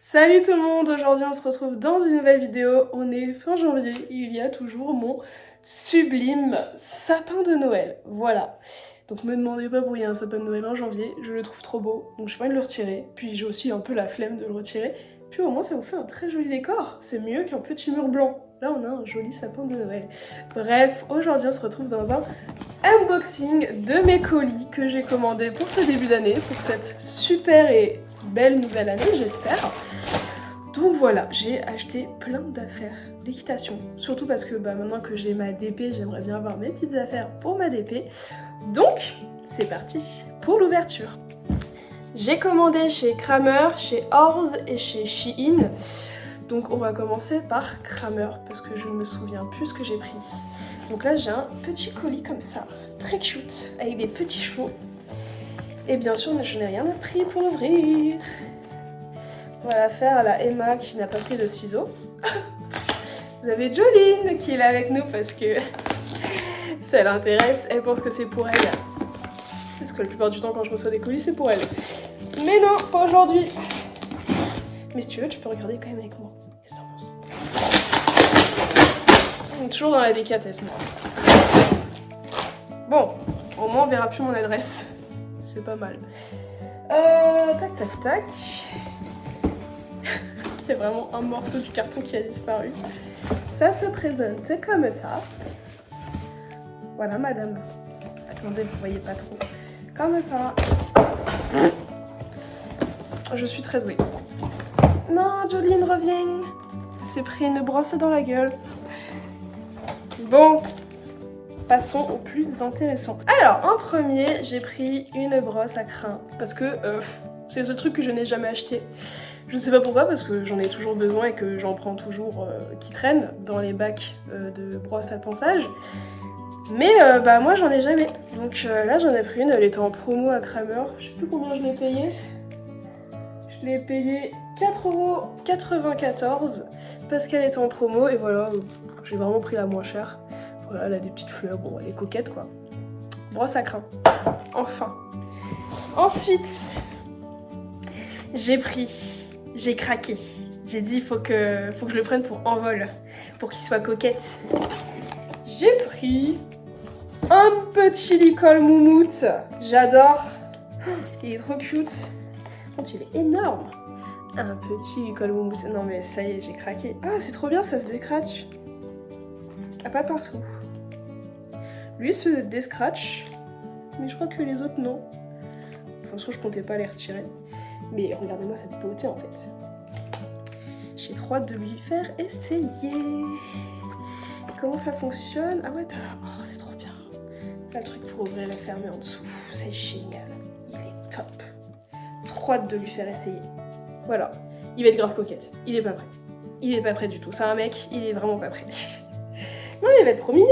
Salut tout le monde, aujourd'hui on se retrouve dans une nouvelle vidéo. On est fin janvier et il y a toujours mon sublime sapin de Noël. Voilà. Donc me demandez pas pourquoi il y a un sapin de Noël en janvier, je le trouve trop beau, donc je vais pas de le retirer. Puis j'ai aussi un peu la flemme de le retirer. Puis au moins ça vous fait un très joli décor, c'est mieux qu'un petit mur blanc. Là on a un joli sapin de Noël. Bref, aujourd'hui on se retrouve dans un unboxing de mes colis que j'ai commandés pour ce début d'année, pour cette super et belle nouvelle année j'espère. Donc voilà, j'ai acheté plein d'affaires d'équitation, surtout parce que maintenant que j'ai ma DP, j'aimerais bien avoir mes petites affaires pour ma DP. Donc c'est parti pour l'ouverture. J'ai commandé chez Kramer, chez Orz et chez Shein. Donc on va commencer par Kramer parce que je ne me souviens plus ce que j'ai pris. Donc là j'ai un petit colis comme ça, très cute, avec des petits chevaux. Et bien sûr je n'ai rien appris pour l'ouvrir. On va la faire à la Emma qui n'a pas pris de ciseaux. Vous avez Jolene qui est là avec nous parce que ça l'intéresse, elle pense que c'est pour elle. Parce que la plupart du temps quand je reçois des colis c'est pour elle. Mais non, pas aujourd'hui. Mais si tu veux tu peux regarder quand même avec moi. On est toujours dans la délicatesse moi. Bon, au moins on verra plus mon adresse. C'est pas mal. Tac tac tac. Il y a vraiment un morceau du carton qui a disparu. Ça se présente comme ça. Voilà madame. Attendez, vous voyez pas trop. Comme ça. Je suis très douée. Non, Jolene, reviens. Elle s'est pris une brosse dans la gueule. Bon, passons au plus intéressant. Alors, en premier, j'ai pris une brosse à crin. Parce que c'est ce truc que je n'ai jamais acheté. Je sais pas pourquoi, parce que j'en ai toujours besoin et que j'en prends toujours qui traînent dans les bacs de brosse à ponçage. Mais moi j'en ai jamais. Donc là j'en ai pris une, elle était en promo à Kramer. Je sais plus combien je l'ai payé. Je l'ai payé 4,94€ parce qu'elle était en promo et voilà, j'ai vraiment pris la moins chère. Voilà, elle a des petites fleurs, bon elle est coquette quoi. Brosse à crin. Enfin. Ensuite, j'ai craqué. J'ai dit faut que je le prenne pour envol, pour qu'il soit coquette. J'ai pris un petit licol moumoute. J'adore. Il est trop cute. Il est énorme. Un petit licol moumoute. Non mais ça y est, j'ai craqué. Ah c'est trop bien, ça se décratche. Ah pas partout. Lui se déscratch. Mais je crois que les autres non. De toute façon je comptais pas les retirer. Mais regardez-moi cette beauté en fait. J'ai trop hâte de lui faire essayer. Comment ça fonctionne? Ah ouais, oh c'est trop bien. C'est le truc pour ouvrir et fermer en dessous. C'est génial. Il est top. Trop hâte de lui faire essayer. Voilà. Il va être grave coquette. Il est pas prêt. Il est pas prêt du tout. C'est un mec, il est vraiment pas prêt. Non, il va être trop mignon.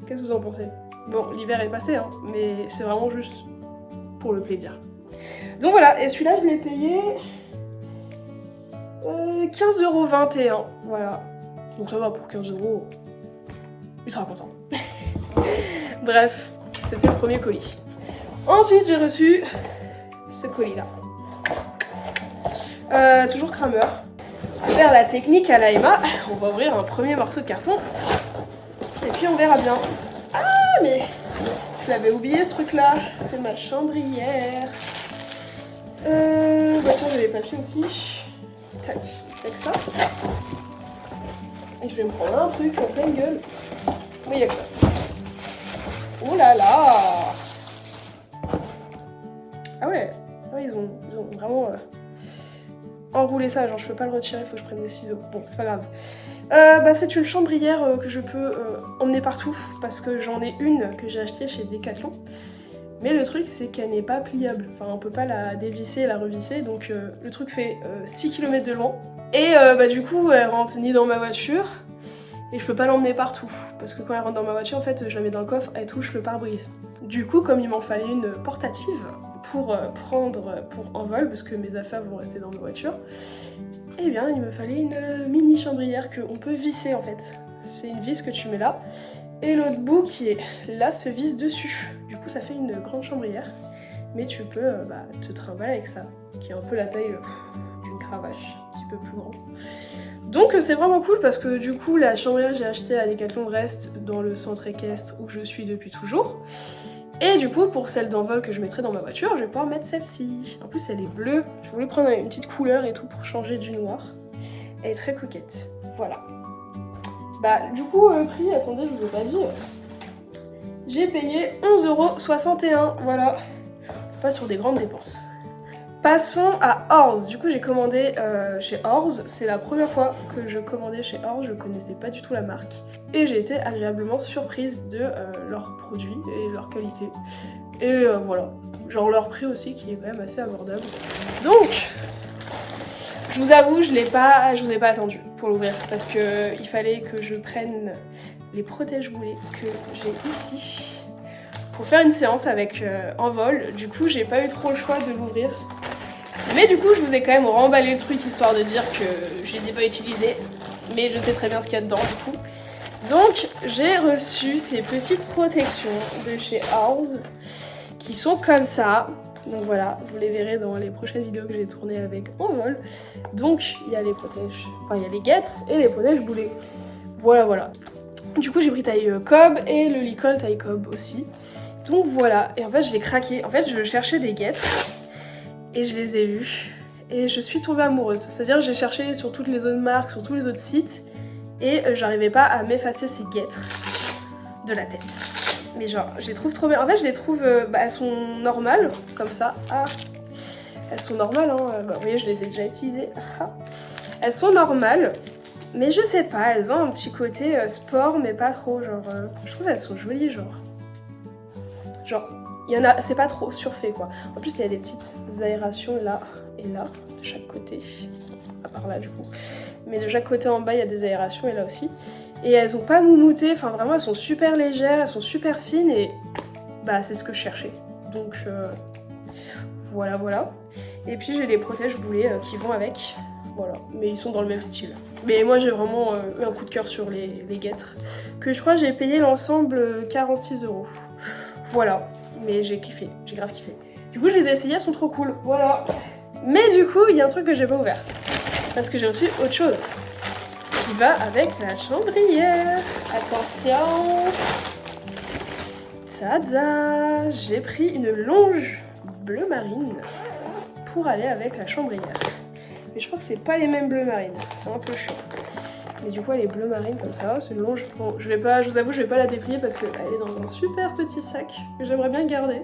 Qu'est-ce que vous en pensez? Bon, l'hiver est passé, hein, mais c'est vraiment juste pour le plaisir. Donc voilà, et celui-là, je l'ai payé 15,21€. Voilà. Donc ça va, pour 15€, il sera content. Bref, c'était le premier colis. Ensuite, j'ai reçu ce colis-là. Toujours Kramer. Faire la technique à la Emma, on va ouvrir un premier morceau de carton. Et puis on verra bien. Ah, mais je l'avais oublié ce truc-là. C'est ma chambrière. Tiens, j'ai les papiers aussi. Tac, avec ça. Et je vais me prendre un truc en pleine gueule. Mais il y a que ça. Oh là là! Ah ouais, ils ont vraiment enroulé ça, genre je peux pas le retirer, faut que je prenne des ciseaux. Bon, c'est pas grave. C'est une chambrière que je peux emmener partout parce que j'en ai une que j'ai achetée chez Decathlon. Mais le truc c'est qu'elle n'est pas pliable, enfin on peut pas la dévisser et la revisser, donc le truc fait 6 km de long. Et du coup elle rentre ni dans ma voiture et je peux pas l'emmener partout. Parce que quand elle rentre dans ma voiture en fait je la mets dans le coffre, elle touche le pare-brise. Du coup comme il m'en fallait une portative pour prendre pour envol, parce que mes affaires vont rester dans ma voiture, et bien il me fallait une mini chambrière qu'on peut visser en fait. C'est une vis que tu mets là. Et l'autre bout qui est là se visse dessus. Du coup ça fait une grande chambrière. Mais tu peux te trimballer avec ça, qui est un peu la taille d'une cravache. peu plus grand. Donc c'est vraiment cool parce que du coup la chambrière j'ai acheté à Decathlon reste dans le centre équestre où je suis depuis toujours. Et du coup pour celle d'envol que je mettrai dans ma voiture, je vais pouvoir mettre celle-ci. En plus elle est bleue, je voulais prendre une petite couleur et tout pour changer du noir. Elle est très coquette, voilà. Bah du coup prix, attendez je vous ai pas dit, j'ai payé 11,61 €, voilà. Pas sur des grandes dépenses. Passons à Orz. Du coup j'ai commandé chez Orz, c'est la première fois que je commandais chez Orz, je connaissais pas du tout la marque. Et j'ai été agréablement surprise de leurs produits et leur qualité. Et voilà, genre leur prix aussi qui est quand même assez abordable. Donc, je vous avoue, je vous ai pas attendu pour l'ouvrir parce que il fallait que je prenne les protège-boulets que j'ai ici pour faire une séance avec Envol. Du coup j'ai pas eu trop le choix de l'ouvrir. Mais du coup je vous ai quand même remballé le truc histoire de dire que je les ai pas utilisés. Mais je sais très bien ce qu'il y a dedans du coup. Donc j'ai reçu ces petites protections de chez Orz qui sont comme ça. Donc voilà, vous les verrez dans les prochaines vidéos que j'ai tournées avec Envol. Donc il y a les protèges, enfin il y a les guêtres et les protèges boulets. Voilà voilà. Du coup j'ai pris taille Cobb et le Licol taille Cobb aussi. Donc voilà, et en fait je l'ai craqué. En fait je cherchais des guêtres et je les ai vues et je suis tombée amoureuse. C'est-à-dire que j'ai cherché sur toutes les autres marques, sur tous les autres sites et j'arrivais pas à m'effacer ces guêtres de la tête. Mais genre je les trouve trop bien. En fait je les trouve, elles sont normales comme ça. Ah, elles sont normales hein. Bah, vous voyez je les ai déjà utilisées. Ah. Elles sont normales. Mais je sais pas, elles ont un petit côté sport mais pas trop. Genre je trouve elles sont jolies genre. Genre, il y en a, c'est pas trop surfait quoi. En plus, il y a des petites aérations là et là, de chaque côté. À part là du coup. Mais de chaque côté en bas, il y a des aérations et là aussi. Et elles ont pas moumouté, enfin vraiment, elles sont super légères, elles sont super fines et bah c'est ce que je cherchais. Donc voilà, voilà. Et puis j'ai les protèges boulets qui vont avec. Voilà, mais ils sont dans le même style. Mais moi j'ai vraiment eu un coup de cœur sur les guêtres. Que je crois j'ai payé l'ensemble 46 €. Voilà, mais j'ai kiffé, j'ai grave kiffé. Du coup je les ai essayées, elles sont trop cool, voilà. Mais du coup il y a un truc que j'ai pas ouvert. Parce que j'ai reçu autre chose. Qui va avec la chambrière. Attention. Tada. J'ai pris une longe bleu marine pour aller avec la chambrière. Mais je crois que c'est pas les mêmes bleu marine, c'est un peu chiant. Mais du coup elle est bleu marine comme ça, c'est une longe. Bon, je vous avoue je vais pas la déplier parce qu'elle est dans un super petit sac que j'aimerais bien garder.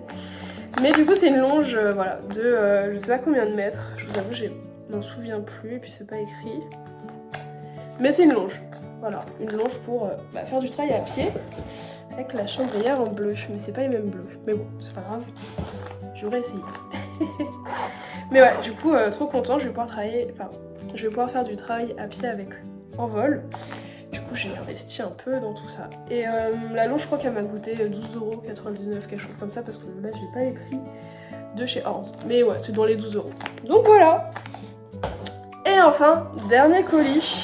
Mais du coup c'est une longe voilà, de je sais pas combien de mètres. Je vous avoue je m'en souviens plus et puis c'est pas écrit. Mais c'est une longe, voilà, une longe pour faire du travail à pied avec la chambrière en bleu. Mais c'est pas les mêmes bleus, mais bon c'est pas grave, j'aurais essayé. Mais ouais, du coup trop content, je vais pouvoir travailler, enfin je vais pouvoir faire du travail à pied avec Envol. Du coup j'ai investi un peu dans tout ça. Et la longe je crois qu'elle m'a coûté 12,99 €, quelque chose comme ça, parce que là j'ai pas les prix de chez Orz. Mais ouais, c'est dans les 12 €. Donc voilà. Et enfin, dernier colis.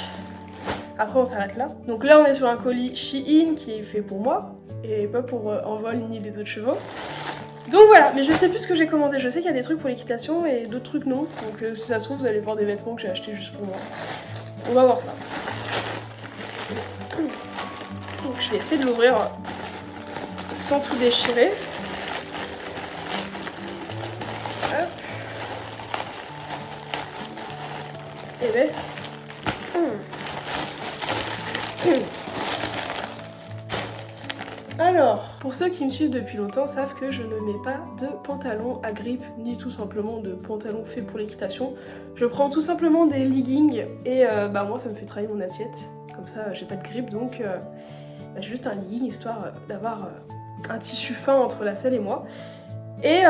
Après on s'arrête là. Donc là on est sur un colis Shein qui est fait pour moi et pas pour Envol ni les autres chevaux. Donc voilà, mais je sais plus ce que j'ai commandé. Je sais qu'il y a des trucs pour l'équitation et d'autres trucs non. Donc si ça se trouve vous allez voir des vêtements que j'ai achetés juste pour moi. On va voir ça. Donc je vais essayer de l'ouvrir sans tout déchirer. Hop. Et ben. Alors, pour ceux qui me suivent depuis longtemps savent que je ne mets pas de pantalon à grippe, ni tout simplement de pantalon fait pour l'équitation. Je prends tout simplement des leggings et moi ça me fait travailler mon assiette. Comme ça j'ai pas de grippe donc juste un legging histoire d'avoir un tissu fin entre la selle et moi. Et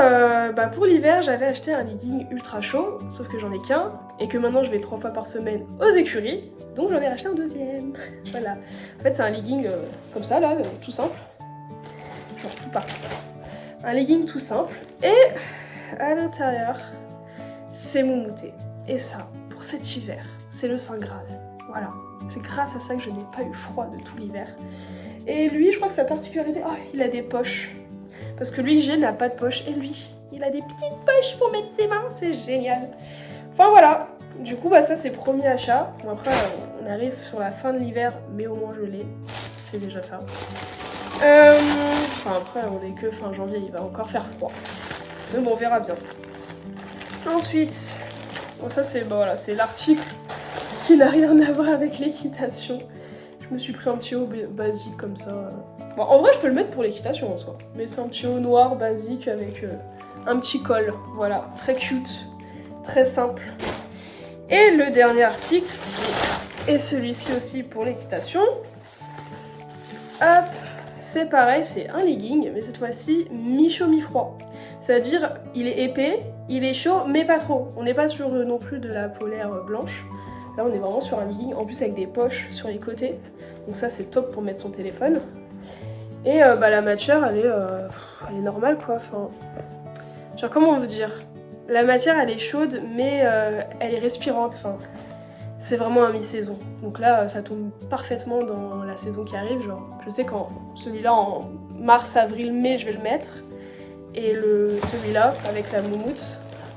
pour l'hiver j'avais acheté un legging ultra chaud, sauf que j'en ai qu'un et que maintenant je vais 3 fois par semaine aux écuries, donc j'en ai racheté un deuxième. Voilà. En fait c'est un legging comme ça là, tout simple. J'en fous pas. Un legging tout simple et à l'intérieur c'est moumouté. Et ça, pour cet hiver, c'est le Saint Graal. Voilà. C'est grâce à ça que je n'ai pas eu froid de tout l'hiver. Et lui, je crois que sa particularité, il a des poches. Parce que lui, G n'a pas de poche. Et lui, il a des petites poches pour mettre ses mains. C'est génial. Enfin voilà. Du coup, bah ça c'est premier achat. Bon, après, on arrive sur la fin de l'hiver, mais au moins je l'ai. C'est déjà ça. Enfin après, on est que fin janvier, il va encore faire froid. Mais bon, on verra bien. Ensuite, bon ça c'est voilà, c'est l'article qui n'a rien à voir avec l'équitation. Je me suis pris un petit haut basique comme ça. Bon, en vrai, je peux le mettre pour l'équitation en soi. Mais c'est un petit haut noir basique avec un petit col. Voilà, très cute, très simple. Et le dernier article, et celui-ci aussi pour l'équitation. Hop, c'est pareil, c'est un legging, mais cette fois-ci mi-chaud mi-froid. C'est-à-dire, il est épais, il est chaud, mais pas trop. On n'est pas sur non plus de la polaire blanche. Là, on est vraiment sur un legging, en plus avec des poches sur les côtés. Donc ça, c'est top pour mettre son téléphone. Et bah, la matière, elle est normale, quoi. Enfin, genre, comment on veut dire? La matière, elle est chaude, mais elle est respirante. Enfin, c'est vraiment un mi-saison. Donc là, ça tombe parfaitement dans la saison qui arrive. Genre, je sais qu'en celui-là, en mars, avril, mai, je vais le mettre. Et celui-là, avec la moumoute,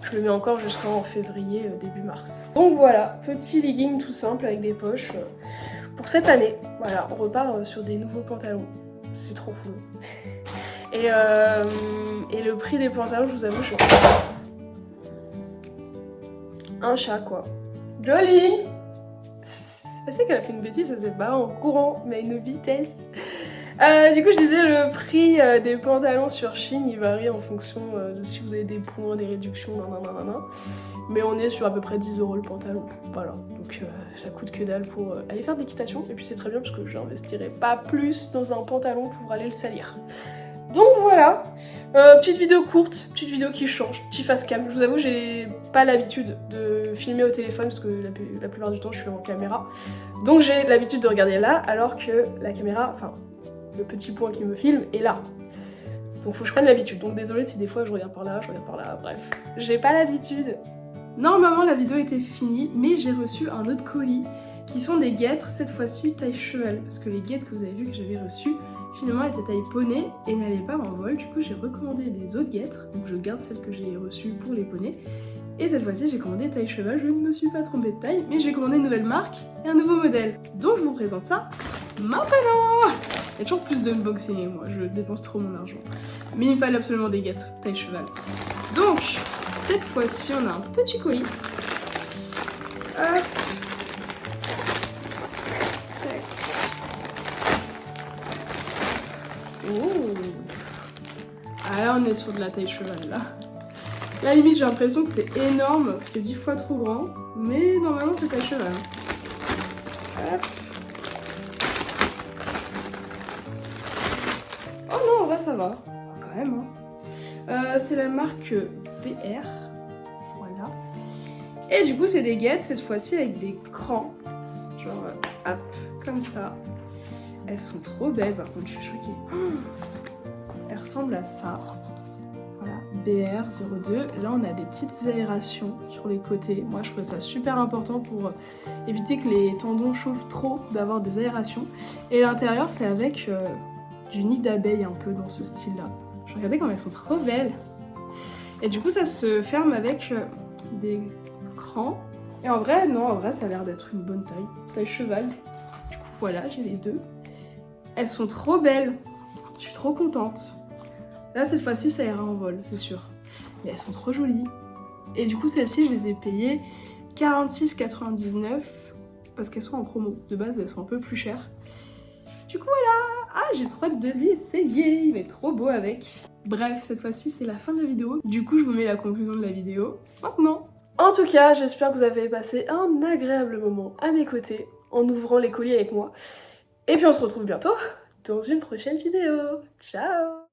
je le mets encore jusqu'en février, début mars. Donc voilà, petit legging tout simple avec des poches pour cette année. Voilà, on repart sur des nouveaux pantalons. C'est trop cool. Et le prix des pantalons, je vous avoue, je suis un chat quoi. Jolie. Elle sait qu'elle a fait une bêtise, elle s'est barrée en courant, mais à une vitesse. Du coup, je disais, le prix des pantalons sur Shein, il varie en fonction de si vous avez des points, des réductions, nanana. Mais on est sur à peu près 10 € le pantalon. Voilà, donc ça coûte que dalle pour aller faire de l'équitation. Et puis c'est très bien parce que j'investirai pas plus dans un pantalon pour aller le salir. Donc voilà, petite vidéo courte, petite vidéo qui change, petit face cam. Je vous avoue, j'ai pas l'habitude de filmer au téléphone parce que la plupart du temps je suis en caméra. Donc j'ai l'habitude de regarder là alors que la caméra, enfin le petit point qui me filme est là. Donc faut que je prenne l'habitude. Donc désolée si des fois je regarde par là, bref. J'ai pas l'habitude. Normalement la vidéo était finie, mais j'ai reçu un autre colis qui sont des guêtres, cette fois-ci taille cheval. Parce que les guêtres que vous avez vues que j'avais reçues, finalement étaient taille poney et n'allaient pas en vol. Du coup j'ai recommandé des autres guêtres, donc je garde celles que j'ai reçues pour les poneys. Et cette fois-ci j'ai commandé taille cheval, je ne me suis pas trompée de taille, mais j'ai commandé une nouvelle marque et un nouveau modèle. Donc je vous présente ça maintenant. Il y a toujours plus d'unboxing et moi, je dépense trop mon argent. Mais il me fallait absolument des guêtres taille cheval. Donc, cette fois-ci, on a un petit colis. Hop. Tac. Oh. Ah là, on est sur de la taille cheval, là. Là, limite, j'ai l'impression que c'est énorme, c'est 10 fois trop grand. Mais normalement, c'est taille cheval. Hop. Ça va, quand même. Hein. C'est la marque BR. Voilà. Et du coup, c'est des guêtres, cette fois-ci avec des crans. Genre, hop, comme ça. Elles sont trop belles, par contre, je suis choquée. Elles ressemblent à ça. Voilà, BR02. Là, on a des petites aérations sur les côtés. Moi, je trouve ça super important pour éviter que les tendons chauffent trop, d'avoir des aérations. Et l'intérieur, c'est avec... du nid d'abeille un peu dans ce style là. Regardez comme elles sont trop belles. Et du coup ça se ferme avec des crans. Et en vrai, non, en vrai ça a l'air d'être une bonne taille. Taille cheval. Du coup voilà, j'ai les deux. Elles sont trop belles. Je suis trop contente. Là cette fois-ci ça ira en vol, c'est sûr. Mais elles sont trop jolies. Et du coup celles-ci je les ai payées 46,99 parce qu'elles sont en promo. De base elles sont un peu plus chères. Du coup voilà. Ah, j'ai trop hâte de lui essayer, il est trop beau avec. Bref, cette fois-ci c'est la fin de la vidéo. Du coup je vous mets la conclusion de la vidéo maintenant. En tout cas, j'espère que vous avez passé un agréable moment à mes côtés en ouvrant les colis avec moi. Et puis on se retrouve bientôt dans une prochaine vidéo. Ciao!